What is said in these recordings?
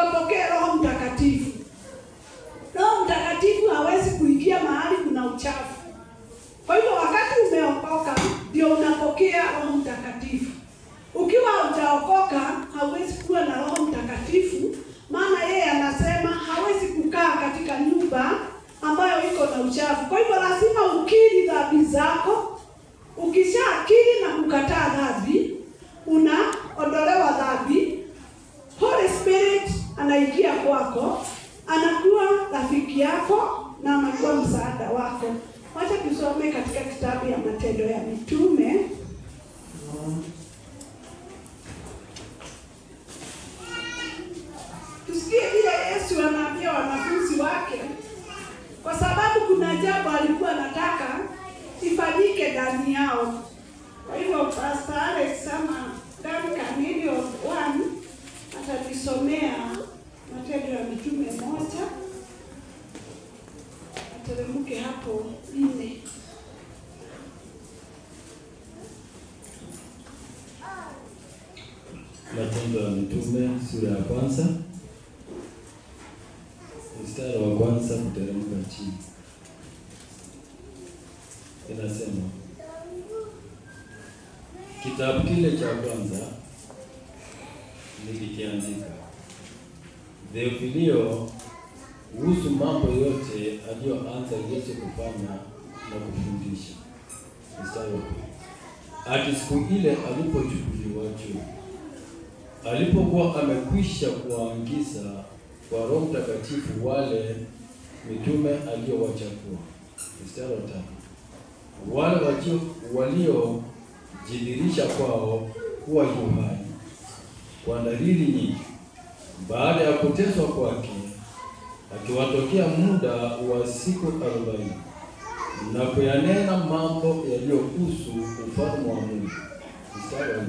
ukapokea Roho Mtakatifu. Roho Mtakatifu hawezi kuingia mahali kuna uchafu. Kwa hivyo wakati umeokoka ndio unapokea Roho Mtakatifu. Ukiwa hujaokoka hauwezi kuwa na Roho Mtakatifu, maana yeye anasema hawezi kukaa katika nyumba ambayo iko na uchafu. Kwa hivyo lazima ukiri dhambi zako. Ukishakiri na kukataa dhambi, unaondolewa dhambi. Holy Spirit anaingia kwako, anakuwa rafiki yako na anakuwa msaada wako. Wacha tusome katika kitabu ya Matendo ya Mitume. Tusikie vile Yesu anaambia wanafunzi wake, kwa sababu kuna jambo alikuwa anataka ifanyike ndani yao. Kwa hivyo Pastor Alex sama Kanisa of 1 atatusomea Matendo ya Mitume 1. Ateremke hapo 4. Matendo ya Mitume sura ya 1. Mstari wa 1 kuteremka chini. Inasema, kitabu kile cha kwanza nilikiandika, Theofilio, kuhusu mambo yote aliyoanza Yesu kufanya na kufundisha. Mstari wa 2. Ati siku ile alipochukuliwa juu, alipokuwa amekwisha kuwaingiza kwa Roho Mtakatifu wale mitume aliowachagua. Mstari wa 3. Wale waliojidhihirisha kwao kuwa Yohana kwa dalili nyingi, baada ya kuteswa kwake, akiwatokea muda wa siku 40 na kuyanena mambo yaliyohusu ufalme wa Mungu. Mstari wa 4.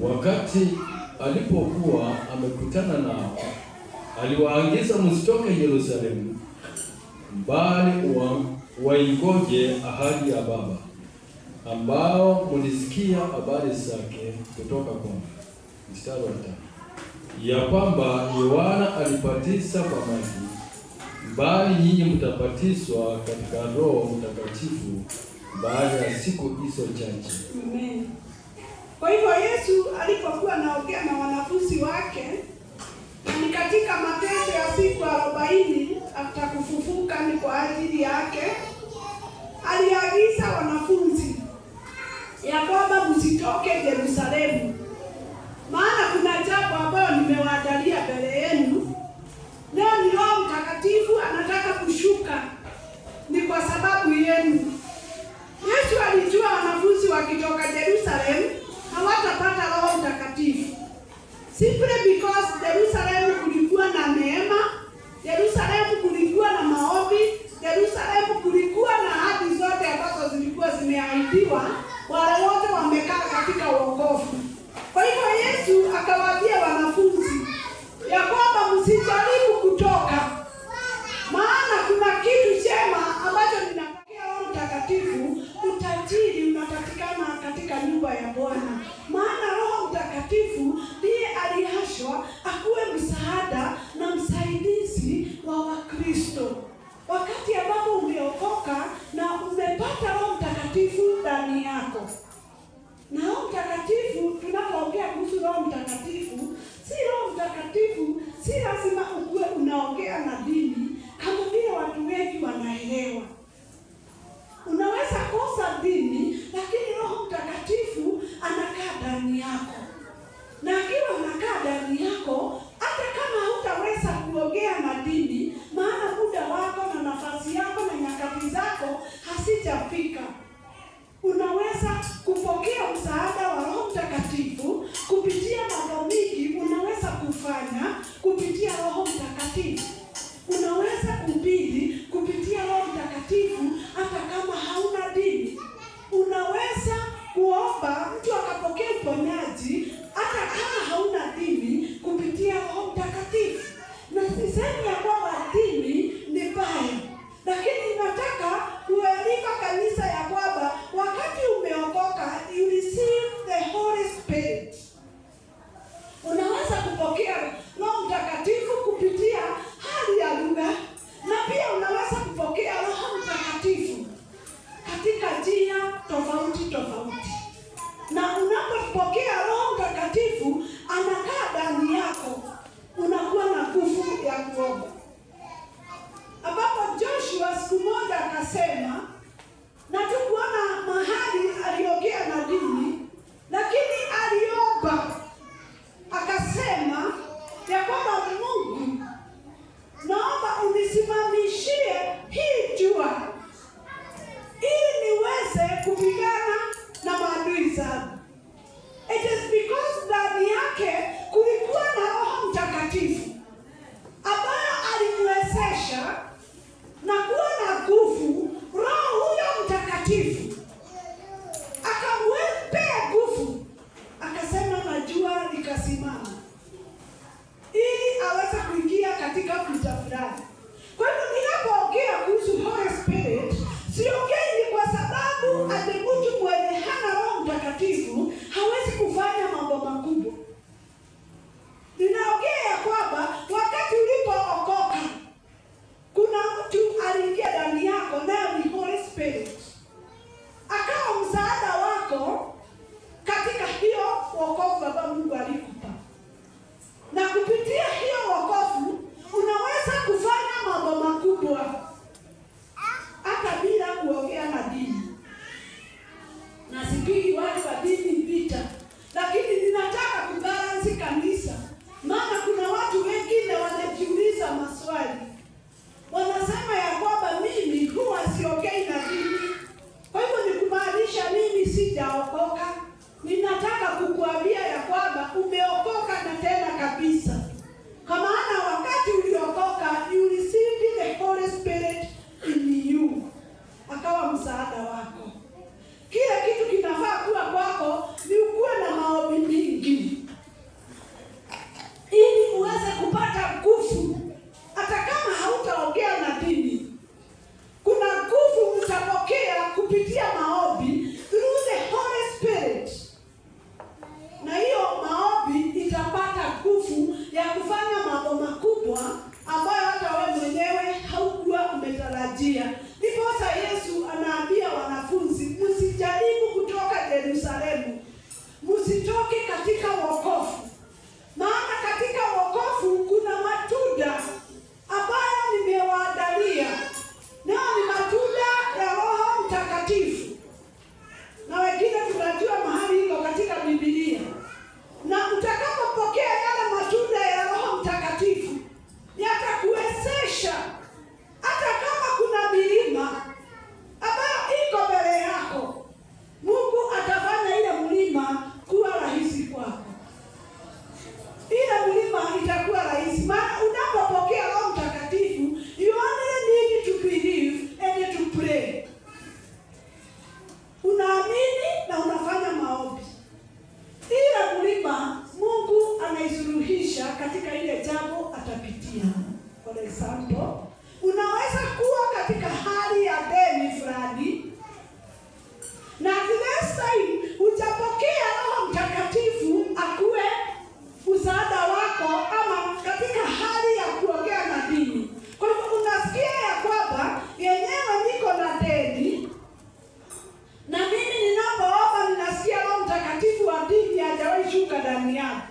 Wakati alipokuwa amekutana nao, aliwaagiza msitoke Yerusalemu, bali waingoje ahadi ya Baba, ambao mlisikia habari zake kutoka kwangu. Mstari wa 5. Ya kwamba Yohana alibatiza kwa maji, bali nyinyi mtabatizwa katika Roho Mtakatifu baada ya siku hizo chache. Amen. Kwa hivyo Yesu alipokuwa anaongea na wanafunzi wake, ni katika mateso ya siku 40 after kufufuka ni kwa ajili yake, aliagiza wanafunzi ya kwamba msitoke Yerusalemu, maana kuna jambo ambalo nimewaandalia mbele yenu. Leo ni Roho Mtakatifu anataka kushuka, ni kwa sababu yenu. Yesu alijua wanafunzi wakitoka Yerusalemu hawatapata Roho Mtakatifu, simply because Yerusalemu kulikuwa na neema, Yerusalemu kulikuwa na maombi, Yerusalemu kulikuwa na ahadi zote ambazo zilikuwa zimeahidiwa wale wote wamekaa katika wokovu. Kwa hivyo Yesu akawaambia wanafunzi ya kwamba msijaribu kutoka, maana kuna kitu chema ambacho ninapokea Roho Mtakatifu. Utajiri unapatikana katika nyumba ya Bwana, maana Roho Mtakatifu ndiye aliashwa akuwe msaada na msaidizi wa Wakristo. Wakati ambapo umeokoka na umepata Roho Mtakatifu ndani yako. Na Roho Mtakatifu, tunapoongea kuhusu Roho Mtakatifu, si Roho Mtakatifu si lazima ukuwe unaongea na dini kama vile watu wengi wanaelewa. Unaweza kosa dini, lakini Roho Mtakatifu anakaa ndani yako. Na akiwa anakaa ndani yako, hata kama hutaweza kuongea na dini, maana muda wako na nafasi yako na nyakati zako hasijafika, unaweza kupokea msaada wa Roho Mtakatifu kupitia mambo mingi unaweza kufanya kupitia Roho katika vita fulani. Kwa hivyo ninapoongea kuhusu Holy Spirit, siongei kwa sababu ati mtu mwenye hana Roho Mtakatifu hawezi kufanya mambo makubwa. Ninaongea kwamba wakati ulipookoka kuna mtu aliingia ndani yako, naye ni Holy Spirit. Akawa msaada wako katika hiyo wokovu ambao Mungu alikupa. Na kupitia hiyo wokovu unaweza kufanya mambo makubwa hata bila kuongea na dini. Na sipigi watu wa dini vita, lakini ninataka kubalansi kanisa. Maana kuna watu wengine wanajiuliza maswali. Wanasema ya kwamba mimi huwa siongei na dini. Kwa hivyo ni kumaanisha mimi sijaokoka. Ninataka kukuambia ya kwamba umeokoka na tena kabisa. Kwa maana wakati uliokoka, you received the Holy Spirit in you. Akawa msaada wako. Kila kitu kinafaa kuwa kwako ni ukuwe na maombi mingi, ili uweze kupata nguvu. Hata kama hautaongea na dini, kuna nguvu utapokea kupitia maombi through the Holy Spirit. Na hiyo maombi itapata nguvu ya kufanya mambo makubwa ambayo hata wewe mwenyewe haukuwa umetarajia. Ndiposa Yesu anaambia wanafunzi, msijaribu kutoka Yerusalemu, msitoke katika wokovu. Maana katika wokovu kuna matunda ambayo nimewaandalia. Nao ni matunda ya Roho Mtakatifu. Na wengine tunajua mahali iko katika Biblia. Na utakapopokea yale matunda ya Roho Mtakatifu, yatakuwezesha hata kama kuna milima ambayo iko mbele yako, Mungu atafanya ile mlima kuwa rahisi kwako. Ile mlima itakuwa rahisi. Maana unapopokea Roho Mtakatifu, you only need to believe and to pray. Unaamini na unafanya maombi. Ile mlima Mungu anaisuluhisha katika ile jambo atapitia. For example, unaweza kuwa katika hali ya deni fulani, na this time utapokea Roho Mtakatifu akuwe msaada wako, ama katika hali ya kuongea na dini. Kwa hivyo unasikia ya kwamba yenyewe niko na deni, na mimi ninapoomba ninasikia Roho Mtakatifu wa dini hajawahi shuka ndani yangu.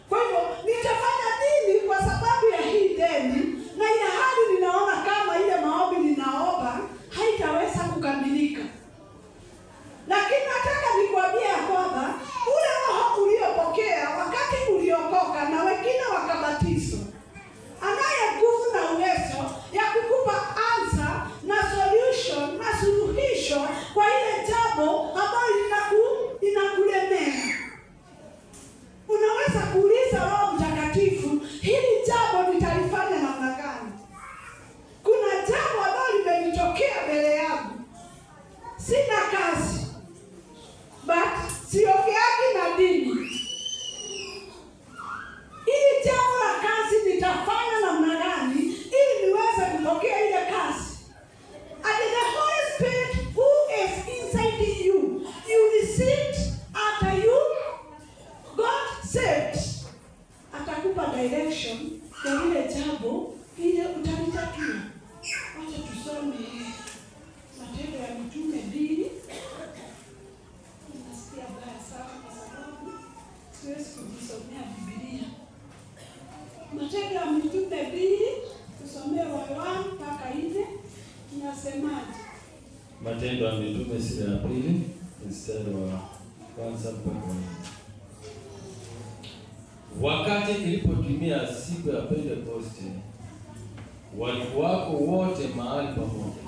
Kwa hivyo nitafanya dini kwa sababu ya hii deni, na ile hali ninaona kama ile maombi ninaomba haitaweza kukamilika. Lakini nataka nikwambie ya kwamba ule Roho uliopokea wakati uliokoka na wengine wakabatizwa, anaye nguvu na uwezo ya kukupa answer na solution na suluhisho kwa ile jambo ambalo inakulemea. Unaweza kuuliza Roho Mtakatifu, hili jambo nitalifanya namna gani? Kuna jambo ambalo limenitokea mbele yangu. Sina kazi, but siongeagi na dini. Hili jambo la kazi nitafanya namna gani ili niweze kupokea ile kazi? And the Holy Spirit who is inside you, you received after you got saved, atakupa direction ya ile jambo ile utalitatua. Wacha tusome Matendo ya Mitume 2. Nasikia baya sana kwa sababu siwezi kujisomea Biblia. Matendo ya Mitume 2, tusomee wa 1 mpaka 4. Tunasemaje? Matendo ya Mitume sura ya 2 mstari wa 1 mpaka 4. Wakati ilipotimia siku ya Pentekoste, walikuwako wote mahali pamoja.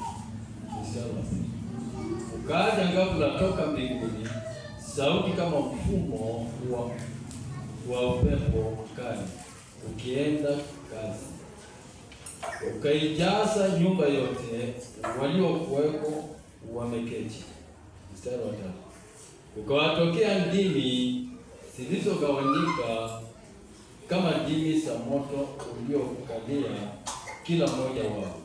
Ukaja ghafula toka mbinguni sauti kama mfumo wa upepo mkali ukienda kasi, ukaijaza nyumba yote waliokuweko wameketi. Mstari wa 3. Ukawatokea ndimi zilizogawanyika kama ndimi za moto uliokalia kila mmoja wao.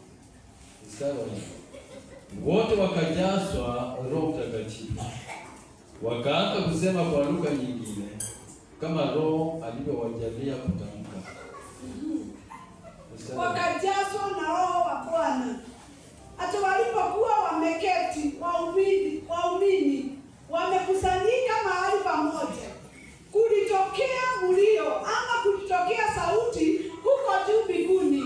Wote wakajazwa Roho Mtakatifu, wakaanza kusema kwa lugha nyingine kama Roho alivyowajalia kutamka. Wakajazwa na Roho wa Bwana. Hata walipokuwa wameketi waumini wamekusanyika mahali pamoja, kulitokea mlio ama kulitokea sauti huko juu mbinguni,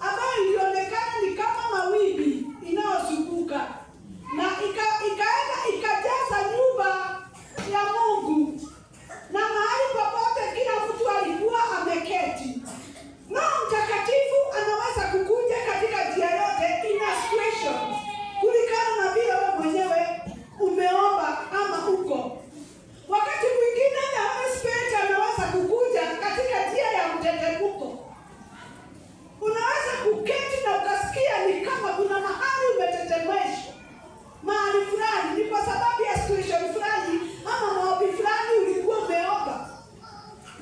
ambayo ilionekana ni kama mawimbi inayozunguka, na ikaenda ikajaza nyumba ya Mungu, na mahali popote kila mtu alikuwa ameketi. Roho Mtakatifu anaweza kukuja katika njia yote, in a situation, kulingana na vile wewe mwenyewe umeomba ama uko. Wakati mwingine the Holy Spirit anaweza kukuja katika njia ya mtetemeko. Unaweza kuketi na ukasikia ni kama kuna mahali umetetemeshwa, mahali fulani, ni kwa sababu ya situation fulani ama maombi fulani ulikuwa umeomba.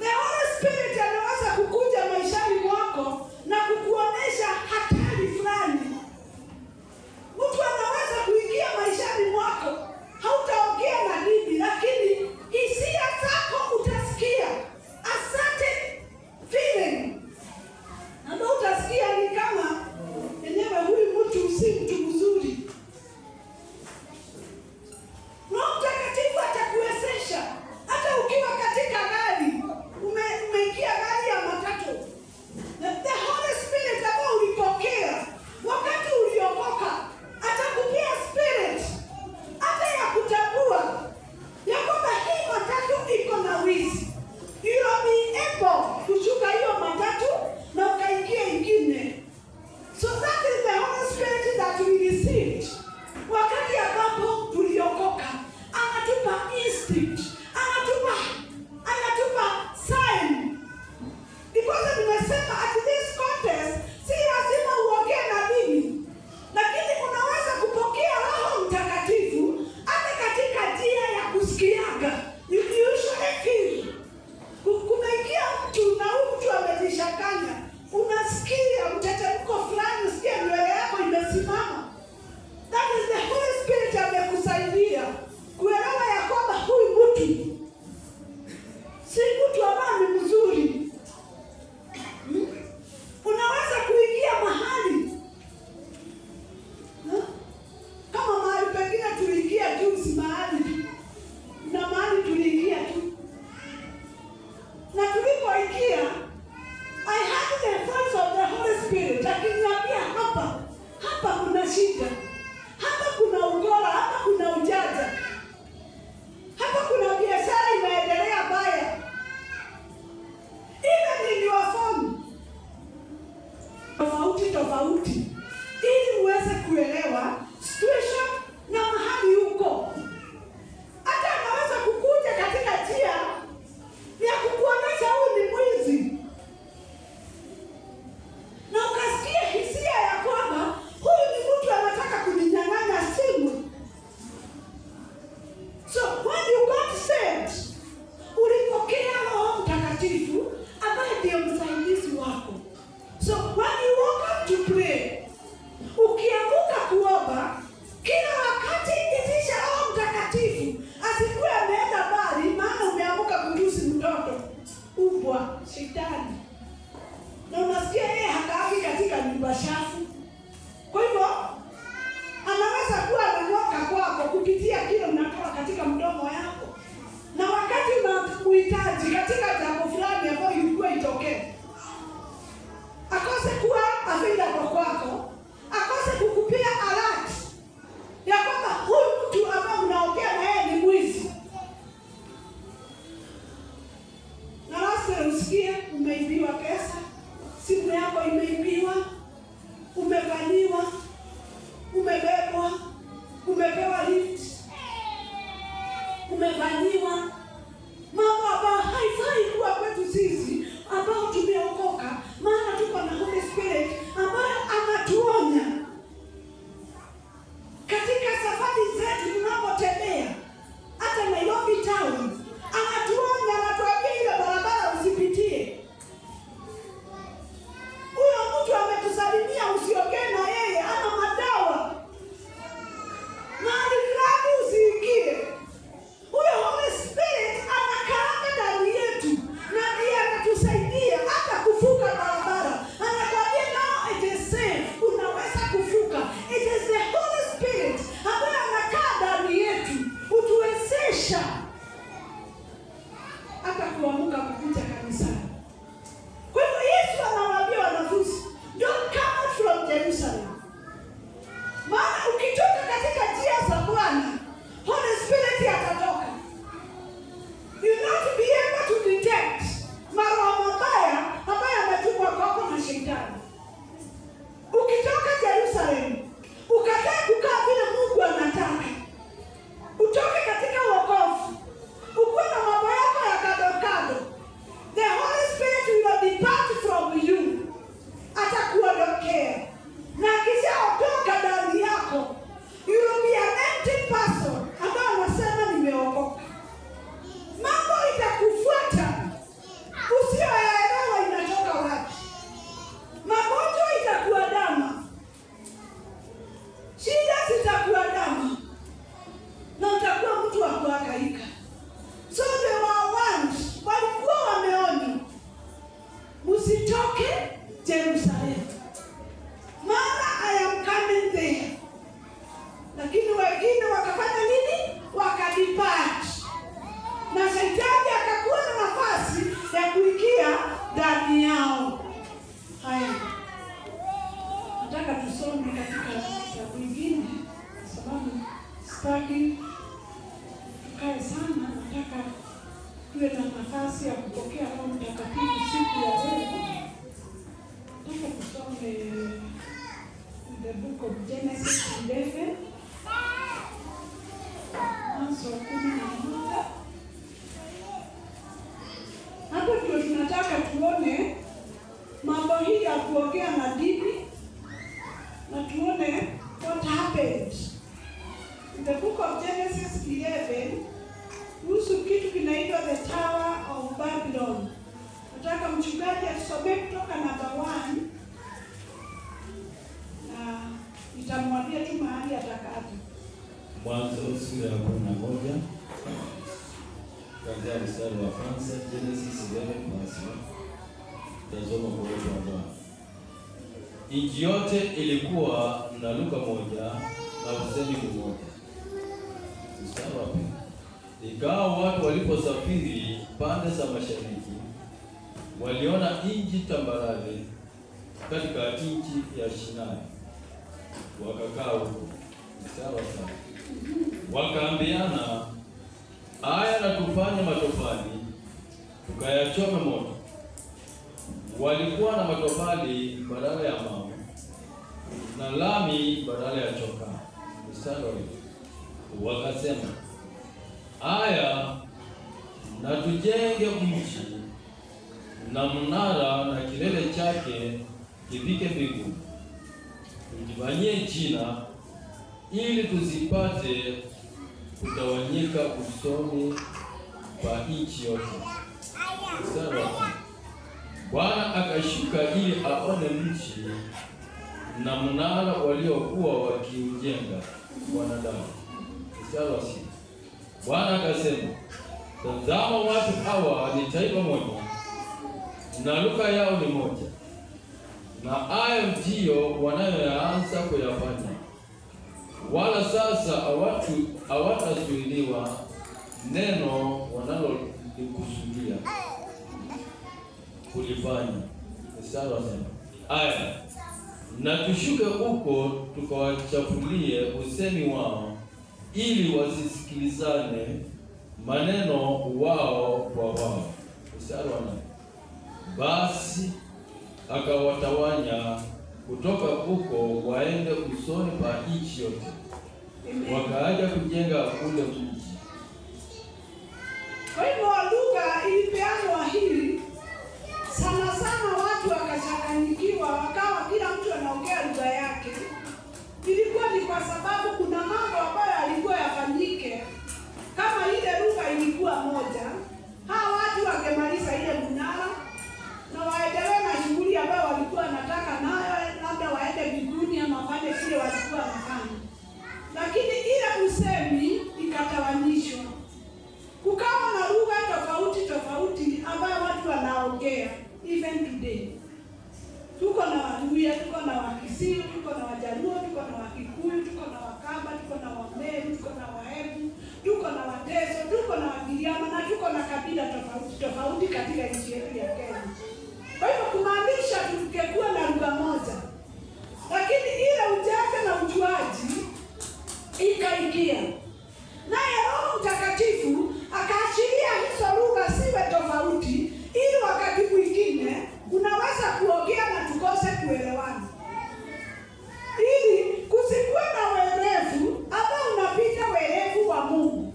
The Holy Spirit anaweza kukuja maishani mwako na kukuonesha hatari fulani. Mtu anaweza kuingia maishani mwako, hautaongea na bibi, lakini hisia zako utasikia a certain feeling, ambao utasikia ni kama yenyewe huyu mtu si mtu mzuri. Roho Mtakatifu atakuwezesha hata ukiwa katika gari, umeingia gari ya matatu. The Holy Spirit ambao ulipokea wakati uliokoka atakupea spirit hata ya kutambua ya kwamba hii matatu iko na wizi. You will be able kushuka hiyo matatu na ukaingia ingine. So that is the Holy Spirit that we received. Wakati ambapo tuliokoka, anatupa instinct, anatupa sign. Because nimesema at this contest, si lazima uongee na mimi, lakini unaweza kupokea Roho Mtakatifu hata katika njia ya kusikiaga. You usually feel. Kumeingia mtu na mtu amejishakanya, unasikia mtetemeko fulani, usikia nywele yako imesimama. That is the Holy Spirit amekusaidia kuelewa ya kwamba huyu mtu si mtu ambaye ni mzuri. Unaweza kuingia mahali kama mahali pengine tuliingia juzi, mahali na mahali tuliingia tu, na tulipoingia I had the voice of the Holy Spirit akiniambia hapa kuna shida, hapa kuna ugora, hapa kuna ujaja, hapa kuna biashara inaendelea baya. Even in your phone tofauti ili uweze kuelewa situation na mahali uko. Hata anaweza kukuja katika njia ya kukuonesha huyu ni mwizi, na ukasikia hisia ya kwamba huyu ni mtu anataka kuninyang'anya simu. So when you got saved, ulipokea Roho Mtakatifu ambaye ndiye msaidizi wako. So when you walk up to pray, ukianguka kuomba, kila wakati itisha Roho Mtakatifu asikuwe ameenda mbali, maana umeanguka kurusi mtoto ubwa shetani, na unasikia yeye hakaaki katika nyumba shafu. Kwa hivyo anaweza kuwa anang'oka kwako kupitia kile unatoa katika mdomo yako, na wakati unamuhitaji katika jambo fulani ambayo ilikuwa itokee, akose kuwa available kwako, akose kukupea alert ya kwamba huyu mtu ambaye unaongea na yeye ni mwizi. Na lazima usikie umeibiwa pesa, simu yako imeibiwa, umevamiwa, umebebwa, umepewa lift, umevamiwa, mambo ambayo haifai kuwa kwetu sisi ambao tumeokoka, maana tuko na Holy Spirit ambaye anatuonya katika safari zetu tunapotembea. Hata Nairobi town anatuonya, anatuambia ile barabara usipitie, tusome katika kitabu kingine, kwa sababu sitaki tukae sana. Nataka tuwe na nafasi ya kupokea Roho Mtakatifu siku ya leo. Nataka tusome the book of Genesis 11, Mwanzo 11. Hapo ndio tunataka tuone mambo hii ya kuongea na dini, na tuone what happened in the book of Genesis 11 kuhusu kitu kinaitwa the Tower of Babylon. Nataka mchungaji atusomee kutoka namba 1 na nitamwambia tu mahali atakapo. Mwanzo sura ya 11 kuanzia mstari wa kwanza. Genesis 11 verse 1. Tazama kwa watu wa Bwana. Nchi yote ilikuwa na lugha moja na usemi mmoja. Mstari wa pili. Ikawa watu waliposafiri pande za mashariki, waliona nchi tambarare katika nchi ya Shinari, wakakaa huko. Mstari wa tatu. Wakaambiana, haya na tufanye matofali tukayachome moto. Walikuwa na matofali badala ya mawe na lami badala ya chokaa. Mstari wa nne. Wakasema, haya na tujenge mji na mnara na kilele chake kifike mbinguni, tujifanyie jina ili tuzipate kutawanyika usoni pa nchi yote. Mstari wa tano. Bwana akashuka ili aone mji na mnara waliokuwa wakiujenga wanadamu. Mstari wa sita. Bwana akasema, tazama watu hawa ni taifa moja na lugha yao ni moja, na hayo ndiyo wanayoanza kuyafanya, wala sasa hawatazuiliwa neno wanalolikusudia kulifanya. Mstari wa saba. Aya, na tushuke huko tukawachafulie usemi wao, ili wasisikilizane maneno wao kwa wao. Mstari wa nane. Basi akawatawanya kutoka huko waende usoni pa nchi yote. Wakaja kujenga ule mji. Kwa hivyo lugha ilipeanwa hili, sana sana watu wakachanganyikiwa, wakawa kila mtu anaongea lugha yake. Ilikuwa ni kwa sababu kuna mambo ambayo yalikuwa yafanyike. Kama ile lugha ilikuwa moja, hawa watu wangemaliza ile mnara na waendelee na shughuli ambayo walikuwa wanataka nayo, labda waende mbinguni ama wafanye kile walikuwa wanafanya. Lakini ile usemi ikatawanyishwa. Kukawa na lugha tofauti tofauti ambayo watu wanaongea even today. Tuko na Waluhya, tuko na Wakisii, tuko na Wajaluo, tuko na Wakikuyu, tuko na Wakamba, tuko na Wameru, tuko na Wahebu, tuko na Wateso, tuko na Wagiriama, na tuko na kabila tofauti tofauti katika nchi yetu ya Kenya. Kwa hivyo kumaanisha tungekuwa na lugha moja, lakini ile ujanja na ujuaji ikaingia. Naye Roho Mtakatifu akaashiria hizo lugha siwe tofauti, ili wakati mwingine unaweza kuongea na tukose kuelewana, ili kusikuwe na werevu ama unapita werevu wa Mungu.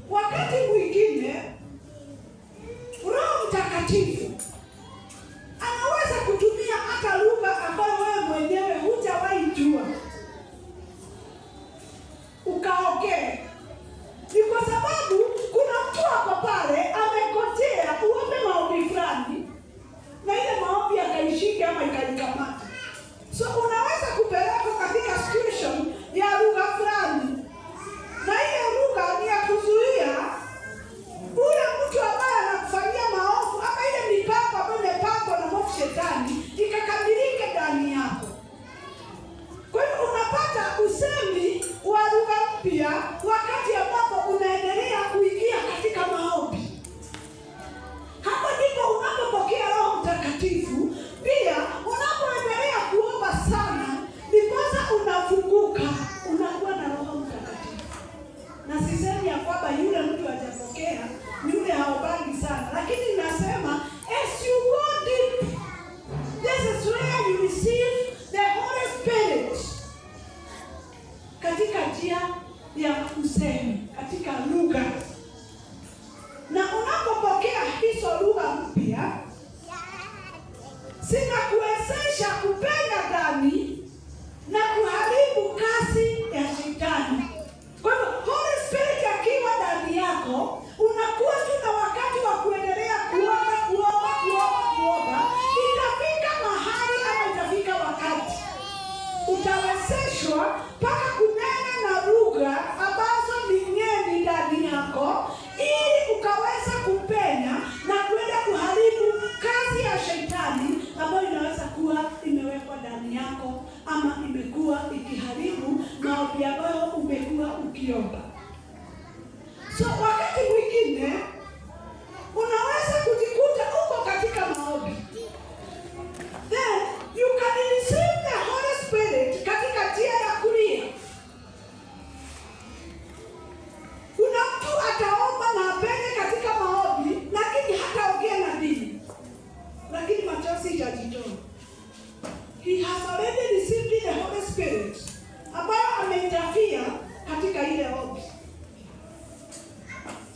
Wakati mwingine Roho Mtakatifu anaweza kutumia hata lugha ambayo wewe mwenyewe hujawahi jua ukaongea. Ni kwa sababu kuna mtu hapo pale amekojea uombe maombi fulani, na ile maombi akaishika ama ikalikamata. So unaweza kupeleka katika situation ya lugha fulani, na ile lugha ni ya kuzuia ule mtu ambaye anakufanyia maovu ama ile mipango ambayo imepangwa na mwovu shetani ikakamilike ndani yako. Kwa hivyo unapata usemi wa lugha mpya wakati ambapo unaendelea kuingia katika maombi. Hapo ndipo unapopokea Roho Mtakatifu. Pia shetani na kuharibu kazi ya shetani. Kwa hivyo Holy Spirit akiwa ndani yako, unakuwa tu na wakati wa kuendelea kuomba. Itafika mahali ama itafika wakati utawezeshwa mpaka kunena na lugha ambazo ni ngeni ndani yako, ili ukaweza kupenya na kwenda kuharibu kazi ya shetani ambayo inaweza kuwa imewekwa ndani yako ama imekuwa ikiharibu maombi ambayo umekuwa ukiomba. So wakati mwingine unaweza kujikuta uko katika maombi, then you can receive the Holy Spirit katika njia ya kulia. Kuna mtu ataomba na apende katika maombi, lakini hataongea na dini, lakini machozi itajitoa. He has already received the Holy Spirit ambayo ameinterfere katika ile ombi.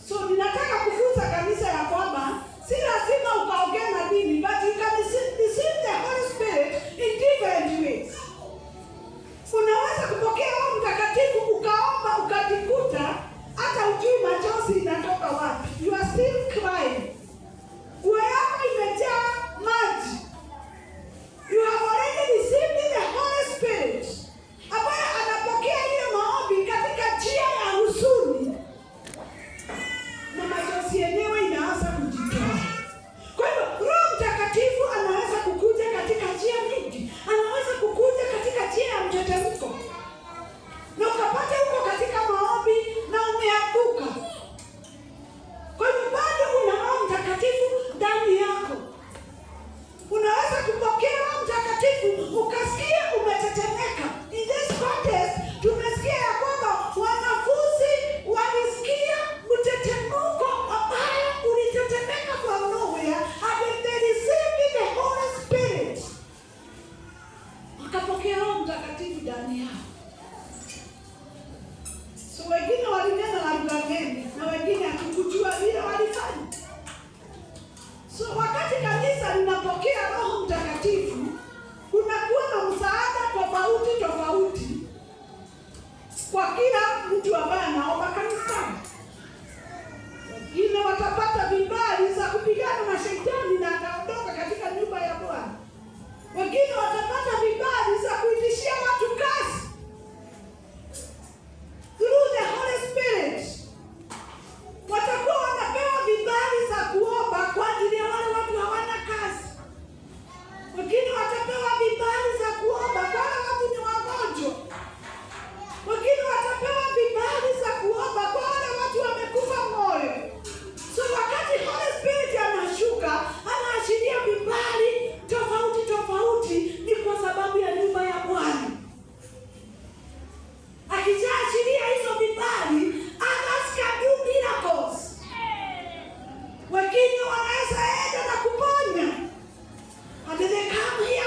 So ninataka kufunza kanisa ya kwamba si lazima ukaongea na dini, but you can receive the Holy Spirit in different ways. Unaweza kupokea Roho Mtakatifu ukaomba ukajikuta hata ujui machozi inatoka wapi. You are still crying. Nguo yako imejaa maji. You have already received the Holy Spirit ambaye anapokea ile maombi katika njia ya huzuni, na machozi yenyewe inaanza kujitoa. Kwa hivyo Roho Mtakatifu anaweza kukuja katika njia nyingi. Anaweza kukuja katika njia ya mtetemeko, na ukapata uko katika maombi na umeanguka. Kwa hivyo bado una Roho Mtakatifu ndani yako. Unaweza kupokea Roho Mtakatifu ukasikia umetetemeka. In this context tumesikia ya kwamba wanafunzi walisikia mtetemeko ambayo ulitetemeka from nowhere, and they received the Holy Spirit. Wakapokea Roho Mtakatifu ndani yao. So wengine walinena na lugha ngeni na wengine hatukujua vile walifanya. So wakati kanisa linapokea Roho Mtakatifu, kunakuwa na msaada tofauti kwa kila mtu ambaye anaomba kanisani. Wengine watapata vibali za kupigana na shetani na ataondoka katika nyumba ya Bwana. Wengine watapata vibali za kuitishia watu kazi through the Holy Spirit. Watakuwa wanapewa vibali za kuomba kwa ajili ya wale watu hawana kazi. Wengine watapewa vibali za kuomba kwa wale watu ni wagonjwa. Wengine watapewa vibali za kuomba kwa wale watu wamekufa moyo. So wakati Holy Spirit anashuka, anaashiria vibali tofauti, ni kwa sababu ya nyumba ya Bwana. Akishaashiria hizo vibali, others can do miracles. Wengine wanaweza enda na kuponya. And they come here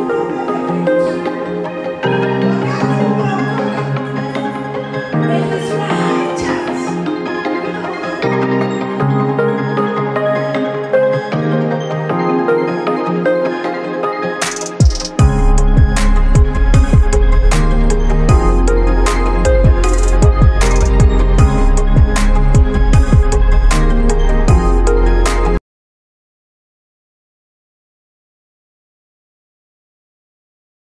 Thank you.